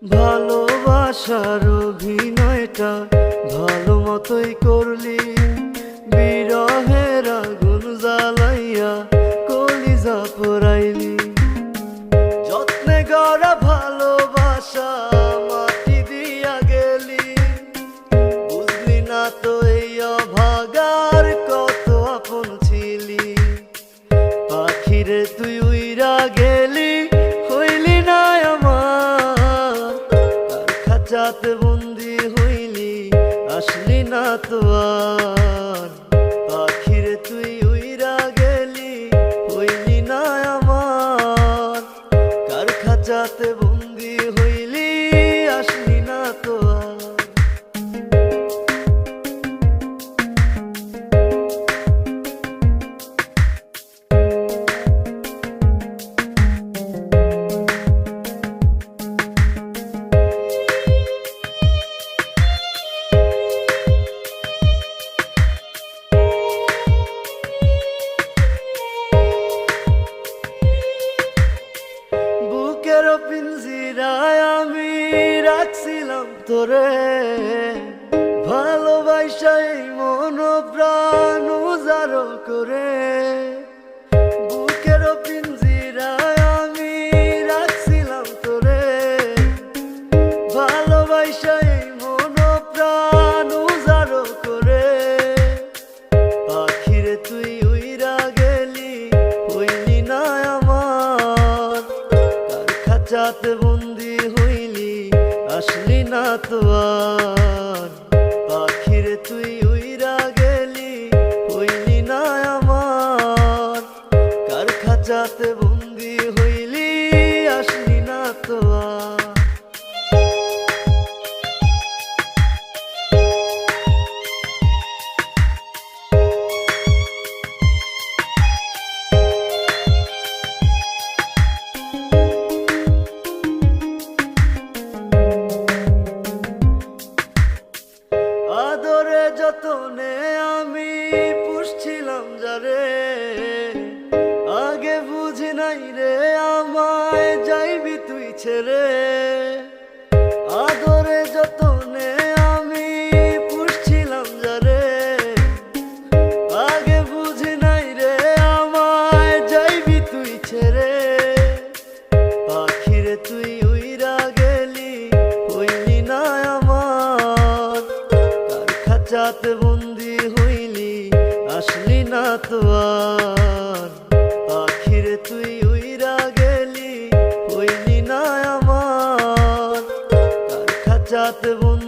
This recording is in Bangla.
ভালোবাসার অভিনয়টা ভালো মতোই করলি, বিরহের আগুন জ্বালাইয়া কলিজা পোড়াইলি। যত্নে গড়া ভালোবাসা মাটি দিয়া গেলি, বুঝলি না তো এই অভাগার কত আপন ছিলি। পাখিরে তুই উইরা গেলি, হইলি না আমার, আর খাঁচাতে বন্দি হইলি, আসলি না তো আর। পাখিরে তুই উইরা গেলি, হইলি না আমার, কার খাঁচাতে বন্দি হইলি, আসলি না তো আর। বুকের পিঞ্জিরায় আমি রাখছিলাম তোরে, ভালোবাসা এই মন প্রাণ উজাড় করে। বুকের পিঞ্জিরায় আমি রাখছিলাম তোরে, ভালোবাসা এই মন প্রাণ উজাড় করে। পাখিরে তুই উইরা গেলি, হইলি না আমার, খাঁচাতে বন্দি হইলি, আসলি না তো আর। পাখিরে তুই উইরা গেলি, হইলি না আমার, কার খাঁচাতে বন্দি হইলি, আসলি না তো আর। আদরে যতনে আমি পুষছিলাম যারে, আগে বুঝি নাই রে আমায় যাইবি তুই ছেড়ে। আদরে যতনে আমি পুষছিলাম যারে, আগে বুঝি নাই রে আমায় যাইবি তুই ছেড়ে। পাখিরে তুই উইরা গেলি, হইলি না আমার, খাঁচাতে বন্দি হইলি, আসলি না তো আর। পাখিরে তুই উইরা গেলি, হইলি না আমার, খাঁচাতে বন্দি